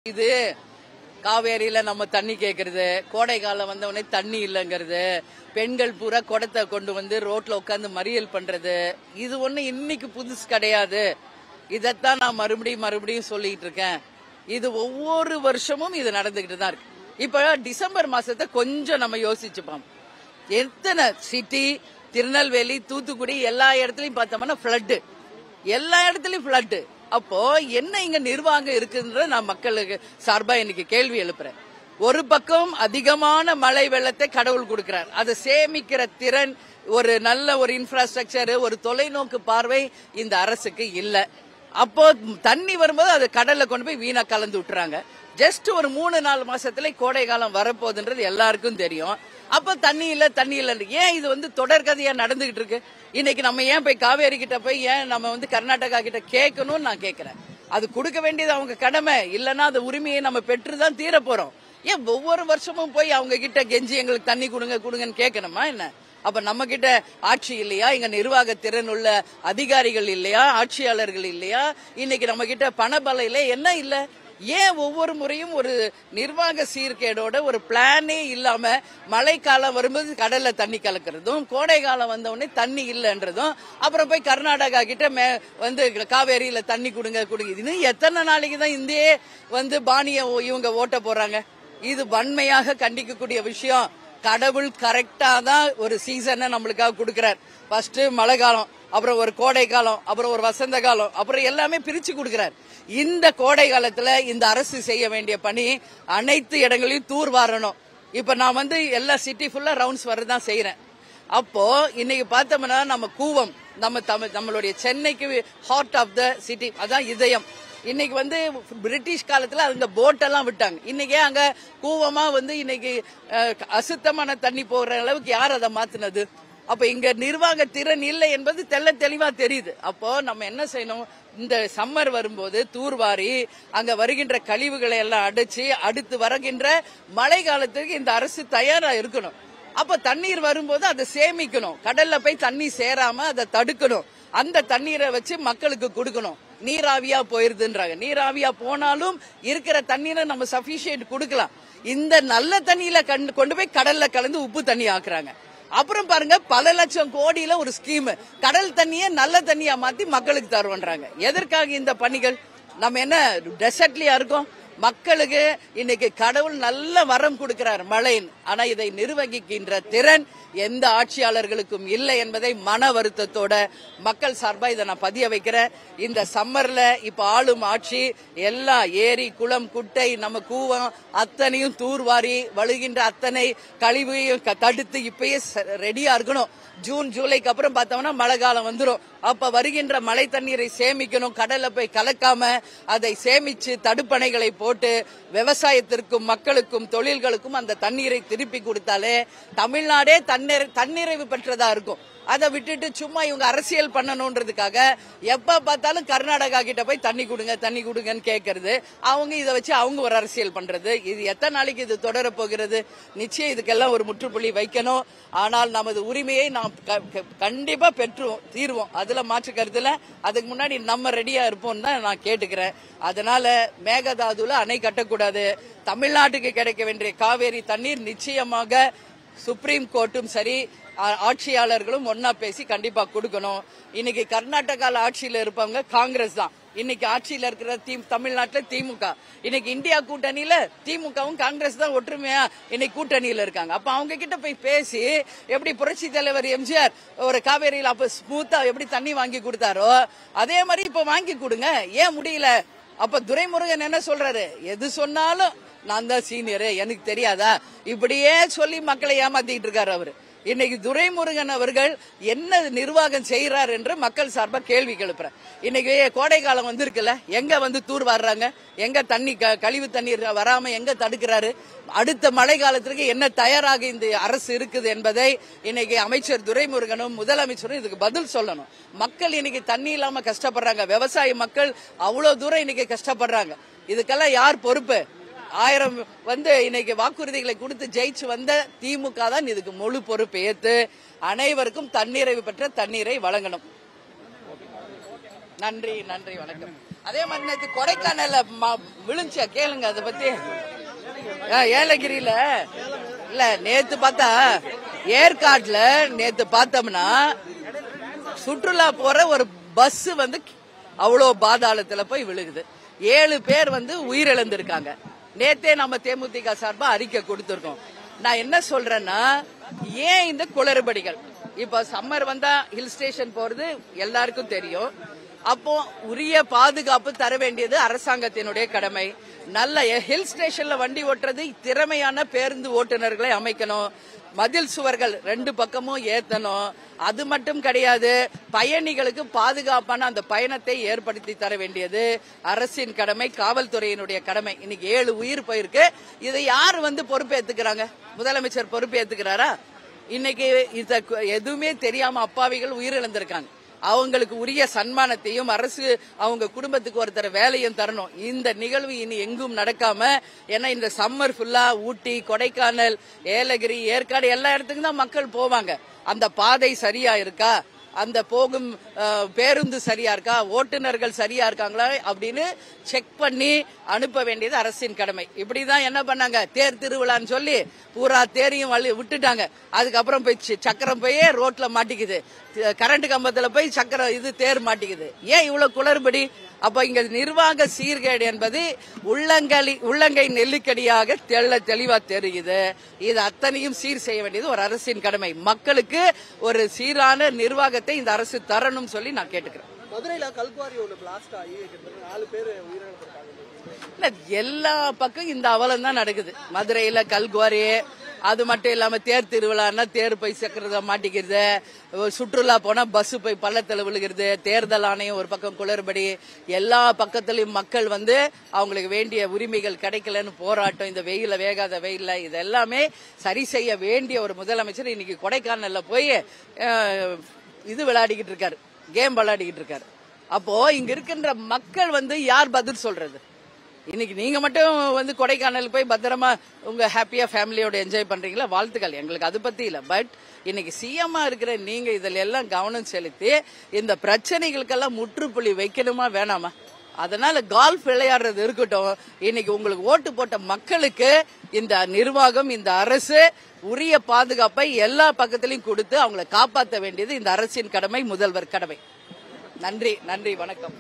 இது காவேரியில நம்ம தண்ணி கேக்குறது, கோடை காலம் வந்த உடனே தண்ணி இல்லங்கிறது, பெண்கள் பூரா குடத்தை கொண்டு வந்து ரோட்ல உட்காந்து மறியல் பண்றது, இது ஒண்ணு இன்னைக்கு புதுசு கிடையாது. இதத்தான் நான் மறுபடியும் சொல்லிட்டு இருக்கேன். இது ஒவ்வொரு வருஷமும் இது நடந்துகிட்டு தான் இருக்கு. இப்ப டிசம்பர் மாசத்தை கொஞ்சம் நம்ம யோசிச்சுப்போம். எத்தனை சிட்டி, திருநெல்வேலி, தூத்துக்குடி எல்லா இடத்துலயும் பார்த்தோம்னா ஃபிளட், எல்லா இடத்துலயும் ஃபிளட். அப்போ என்ன இங்க நிர்வாகம் இருக்குன்ற நான் மக்களுக்கு சார்பா இன்னைக்கு கேள்வி எழுப்புறேன். ஒரு பக்கம் அதிகமான மழை வெள்ளத்தை கடவுள் கொடுக்கிறார், அதை சேமிக்கிற திறன், ஒரு நல்ல ஒரு இன்ஃப்ராஸ்ட்ரக்சர், ஒரு தொலைநோக்கு பார்வை இந்த அரசுக்கு இல்ல. அப்போ தண்ணி வரும்போது அது கடல்ல கொண்டு போய் வீணா கலந்து விட்டுறாங்க. ஜஸ்ட் ஒரு 3-4 மாசத்துல கோடை காலம் வரப்போகுதுன்றது எல்லாருக்கும் தெரியும். அப்ப தண்ணி இல்ல. ஏன் இது தொடர்கதையா நடந்துகிட்டு இருக்கு? இன்னைக்கு நம்ம ஏன் போய் காவேரி கிட்ட போய் ஏன் நம்ம கர்நாடகா கிட்ட கேட்கணும்னு நான் கேட்கிறேன். அது கொடுக்க வேண்டியது அவங்க கடமை. இல்லன்னா அந்த உரிமையை நம்ம பெற்றுதான் தீர போறோம். ஏன் ஒவ்வொரு வருஷமும் போய் அவங்க கிட்ட கெஞ்சி எங்களுக்கு தண்ணி கொடுங்கன்னு கேட்கணுமா என்ன? அப்ப நம்ம கிட்ட ஆட்சி இல்லையா? இங்க நிர்வாக திறன் உள்ள அதிகாரிகள் இல்லையா? ஆட்சியாளர்கள் இல்லையா? இன்னைக்கு நம்ம கிட்ட பணபலம் இல்ல, என்ன இல்ல? ஏன் ஒவ்வொரு முறையும் ஒரு நிர்வாக சீர்கேடோட ஒரு பிளானே இல்லாம மழைக்காலம் வரும்போது கடல்ல தண்ணி கலக்கிறதும், கோடை காலம் வந்த உடனே தண்ணி இல்லைன்றதும், அப்புறம் போய் கர்நாடகா கிட்ட காவேரியில தண்ணி கொடுங்க. இது எத்தனை நாளைக்கு தான் இந்தியே பாணிய இவங்க ஓட்ட போறாங்க? இது வன்மையாக கண்டிக்கக்கூடிய விஷயம். கடவுள் கரெக்டா தான் ஒரு சீசனை நம்மளுக்காக கொடுக்கிறார். ஃபர்ஸ்ட் மழை காலம், அப்புறம் ஒரு கோடை காலம், அப்புறம் ஒரு வசந்த காலம், அப்புறம் எல்லாமே பிரிச்சு கொடுக்கிறார். இந்த கோடை காலத்துல இந்த அரசு செய்ய வேண்டிய பணி அனைத்து இடங்களையும் தூர் வாரணும். இப்ப நான் எல்லா சிட்டி ஃபுல்லா ரவுண்ட்ஸ் வரதான் செய்யறேன். அப்போ இன்னைக்கு பார்த்தோம்னா நம்ம கூவம், நம்மளுடைய சென்னைக்கு ஹார்ட் ஆஃப் த சிட்டி, அதான் இதயம். இன்னைக்கு பிரிட்டிஷ் காலத்துல அந்த போட்டெல்லாம் விட்டாங்க. இன்னைக்கு அங்க கூவமா இன்னைக்கு அசுத்தமான தண்ணி போற அளவுக்கு யார் அதை மாத்தினது? அப்ப இங்க நிர்வாக திறன் இல்லை என்பது தெளிவா தெரியுது. அப்போ நம்ம என்ன செய்யணும்? இந்த சம்மர் வரும்போது தூர்வாரி அங்க வருகின்ற கழிவுகளை எல்லாம் அடைச்சு அடுத்து வருகின்ற மழை காலத்துக்கு இந்த அரசு தயாரா இருக்கணும். அப்ப தண்ணீர் வரும்போது அதை சேமிக்கணும். கடல்ல போய் தண்ணி சேராம அதை தடுக்கணும். அந்த தண்ணீரை வச்சு மக்களுக்கு கொடுக்கணும். நீராவியா போயிருதுன்றாங்க. நீராவியா போனாலும் இருக்கிற தண்ணீரை நம்ம சஃபிஷியன்ட் கொடுக்கலாம். இந்த நல்ல தண்ணியில கொண்டு போய் கடல்ல கலந்து உப்பு தண்ணி ஆக்குறாங்க. அப்புறம் பாருங்க, பல லட்சம் கோடியில ஒரு ஸ்கீம், கடல் தண்ணிய நல்ல தண்ணியா மாத்தி மக்களுக்கு தருவன்றாங்க. எதற்காக இந்த பணிகள்? நம்ம என்ன டெசர்ட்லயா இருக்கோம்? மக்களுக்கு இன்னைக்கு கடவுள் நல்ல வரம் கொடுக்கிறார் மழைன்னு. ஆனா இதை நிர்வகிக்கின்ற திறன் எந்த ஆட்சியாளர்களுக்கும் இல்லை என்பதை மன வருத்தத்தோட மக்கள் சார்பா இதை நான் பதிய வைக்கிறேன். இந்த சம்மர்ல இப்ப ஆளும் ஆட்சி எல்லா ஏரி, குளம், குட்டை, நம்ம கூவம் அத்தனையும் தூர்வாரி வழுகின்ற அத்தனை கழிவையும் தடுத்து இப்பயே ரெடியா இருக்கணும். ஜூன் ஜூலைக்கு அப்புறம் பார்த்தோம்னா மழை காலம் வந்துடும். அப்ப வருகின்ற மழை தண்ணீரை சேமிக்கணும். கடல்ல போய் கலக்காம அதை சேமிச்சு தடுப்பணைகளை போட்டு விவசாயத்திற்கும் மக்களுக்கும் தொழில்களுக்கும் அந்த தண்ணீரை திருப்பி கொடுத்தாலே தமிழ்நாடே தன்னிறைவு பெற்றதா இருக்கும். அதை விட்டுட்டு சும்மா இவங்க அரசியல் பண்ணணும்ன்றதுக்காக எப்ப பார்த்தாலும் கர்நாடகா கிட்ட போய் தண்ணி கொடுங்கன்னு கேட்கறது, அவங்க இதை வச்சு அவங்க ஒரு அரசியல் பண்றது. இது எத்தனை நாளைக்கு இது தொடர போகிறது? நிச்சயம் இதுக்கெல்லாம் ஒரு முற்றுப்புள்ளி வைக்கணும். ஆனால் நமது உரிமையை நாம் கண்டிப்பா பெற்றுவோம், தீர்வோம். அதுல மாற்று கருத்துல அதுக்கு முன்னாடி நம்ம ரெடியா இருப்போம் தான் நான் கேட்டுக்கிறேன். அதனால மேகதாதுல அணை கட்டக்கூடாது. தமிழ்நாட்டுக்கு கிடைக்க வேண்டிய காவேரி தண்ணீர் நிச்சயமாக சுப்ரீம் கோர்ட்டும் சரி, ஆட்சியாளர்களும் ஒன்னா பேசி கண்டிப்பா கொடுக்கணும். இன்னைக்கு கர்நாடகால ஆட்சியில இருப்பவங்க காங்கிரஸ் தான். இன்னைக்கு ஆட்சியில இருக்கிற தமிழ்நாட்டுல திமுக. இன்னைக்கு இந்தியா கூட்டணியில திமுகவும் காங்கிரஸ் தான் ஒற்றுமையா இன்னைக்கு கூட்டணியில இருக்காங்க. அப்ப அவங்க கிட்ட போய் பேசி எப்படி புரட்சி தலைவர் எம்ஜிஆர் ஒரு காவேரியில அப்ப ஸ்மூத்தா எப்படி தண்ணி வாங்கி கொடுத்தாரோ அதே மாதிரி இப்ப வாங்கி கொடுங்க. ஏன் முடியல? அப்ப துரைமுருகன் என்ன சொல்றாரு? எது சொன்னாலும் நான் தான் சீனியரு, எனக்கு தெரியாதா? இப்படியே சொல்லி மக்களை ஏமாத்திட்டு இருக்காரு அவரு. இன்னைக்கு துரைமுருகன் அவர்கள் என்ன நிர்வாகம் செய்யறார் என்று மக்கள் சார்பா கேள்வி எழுப்புறேன். இன்னைக்கு கோடை காலம் வந்திருக்குல்ல, எங்க தூர் வர்றாங்க? எங்க தண்ணி கழிவு தண்ணீர் வராம எங்க தடுக்கிறாரு? அடுத்த மழை காலத்திற்கு என்ன தயாராக இந்த அரசு இருக்குது என்பதை இன்னைக்கு அமைச்சர் துரைமுருகனும் முதலமைச்சரும் இதுக்கு பதில் சொல்லணும். மக்கள் இன்னைக்கு தண்ணி இல்லாம கஷ்டப்படுறாங்க. விவசாய மக்கள் அவ்வளவு தூரம் இன்னைக்கு கஷ்டப்படுறாங்க. இதுக்கெல்லாம் யார் பொறுப்பு? 1000 இன்னைக்கு வாக்குறுதிகளை கொடுத்து ஜெயிச்சு வந்த திமுக தான் இதுக்கு முழு பொறுப்பு ஏத்து அனைவருக்கும் தன்னிறைவு பெற்ற தண்ணீரை வழங்கணும். நன்றி, வணக்கம். அதே மாதிரி நேற்று கொடைக்கானல்ல விழுந்துச்சா கேளுங்க அதை பத்தி. ஏலகிரியில இல்ல நேத்து பார்த்தா ஏற்காடுல நேத்து பார்த்தோம்னா சுற்றுலா போற ஒரு பஸ் வந்து அவ்வளவு பாதாளத்துல போய் விழுகுது. 7 பேர் வந்து உயிரிழந்திருக்காங்க. நேத்தே நம்ம தேமுதிக சார்பா அறிக்கை கொடுத்திருக்கோம். நான் என்ன சொல்றேன்னா, ஏன் இந்த குளறுபடிகள்? இப்ப சம்மர் வந்தா ஹில் ஸ்டேஷன் போறது எல்லாருக்கும் தெரியும். அப்போ உரிய பாதுகாப்பு தர வேண்டியது அரசாங்கத்தினுடைய கடமை. நல்ல ஹில் ஸ்டேஷன்ல வண்டி ஓட்டுறது திறமையான பேருந்து ஓட்டுநர்களை அமைக்கணும். மதில் சுவர்கள் 2 பக்கமும் ஏத்தணும். அது மட்டும் கிடையாது, பயணிகளுக்கு பாதுகாப்பான அந்த பயணத்தை ஏற்படுத்தி தர வேண்டியது அரசின் கடமை, காவல்துறையினுடைய கடமை. இன்னைக்கு 7 உயிர் போயிருக்கு. இதை யார் வந்து பொறுப்பேத்துக்கிறாங்க? முதலமைச்சர் பொறுப்பேத்துக்கிறாரா? இன்னைக்கு எதுவுமே தெரியாம அப்பாவிகள் உயிரிழந்திருக்காங்க. அவங்களுக்கு உரிய சன்மானத்தையும் அரசு அவங்க குடும்பத்துக்கு ஒருத்தர வேலையும் தரணும். இந்த நிகழ்வு இனி எங்கும் நடக்காம, ஏன்னா இந்த சம்மர் ஃபுல்லா ஊட்டி, கொடைக்கானல், ஏலகிரி, ஏற்காடு எல்லா இடத்துக்கும் தான் மக்கள் போவாங்க. அந்த பாதை சரியா இருக்கா, அந்த போகும் பேருந்து சரியா இருக்கா, ஓட்டுநர்கள் சரியா இருக்காங்களா அப்படின்னு செக் பண்ணி அனுப்ப வேண்டியது அரசின் கடமை. இப்படிதான் என்ன பண்ணாங்க, தேர் திருவிழான்னு சொல்லி பூரா தேரையும் விட்டுட்டாங்க. அதுக்கப்புறம் போய் சக்கரம் போய் ரோட்ல மாட்டிக்குது, கரண்ட் கம்பத்துல போய் சக்கரம் தேர் மாட்டிக்குது. ஏன் இவ்வளவு குளறுபடி? அப்ப இங்க நிர்வாக சீர்கேடு என்பது உள்ளங்கை நெல்லிக்கடியாக தெளிவா தெரியுது. இது அத்தனையும் சீர் செய்ய வேண்டியது ஒரு அரசின் கடமை. மக்களுக்கு ஒரு சீரான நிர்வாகத்தை இந்த அரசு தரணும் சொல்லி நான் கேட்டுக்கிறேன். மதுரையில கல்குவாரி ஒன்று பிளாஸ்ட் ஆகி 4 பேர் உயிரிழந்திருக்காங்க. எல்லா பக்கம் இந்த அவலம் தான் நடக்குது. மதுரையில கல்குவாரி, அது மட்டும் இல்லாம தேர் திருவிழான்னா தேர் போய் சக்கரத மாட்டிக்கிறது, சுற்றுலா போனா பஸ் போய் பள்ளத்துல விழுகிறது, தேர்தல் ஆணையம் ஒரு பக்கம் குளறுபடி, எல்லா பக்கத்திலும் மக்கள் வந்து அவங்களுக்கு வேண்டிய உரிமைகள் கிடைக்கலன்னு போராட்டம். இந்த வெயில வேகாத வெயில இது எல்லாமே சரி செய்ய வேண்டிய ஒரு முதலமைச்சர் இன்னைக்கு கொடைக்கானல்ல போய் இது விளையாடிக்கிட்டு இருக்காரு, கேம் விளையாடிக்கிட்டு இருக்காரு. அப்போ இங்க இருக்கின்ற மக்கள் வந்து யார் பதில் சொல்றது? இன்னைக்கு நீங்க மட்டும் வந்து கொடைக்கானல் போய் பத்திரமா உங்க ஹாப்பியா ஃபேமிலியோட என்ஜாய் பண்றீங்களா? வாழ்த்துக்கள், எங்களுக்கு அது பத்தி இல்ல. பட் இன்னைக்கு சிஎம்மா இருக்கிற நீங்க இதுல எல்லாம் கவனம் செலுத்தி இந்த பிரச்சனைகளுக்கெல்லாம் முற்றுப்புள்ளி வைக்கணுமா வேணாமா? அதனால கால்ஃப் விளையாடுறது இருக்கட்டும். இன்னைக்கு உங்களுக்கு ஓட்டு போட்ட மக்களுக்கு இந்த நிர்வாகம், இந்த அரசு உரிய பாதுகாப்பை எல்லா பக்கத்திலையும் கொடுத்து அவங்களை காப்பாற்ற வேண்டியது இந்த அரசின் கடமை, முதல்வர் கடமை. நன்றி, நன்றி, வணக்கம்.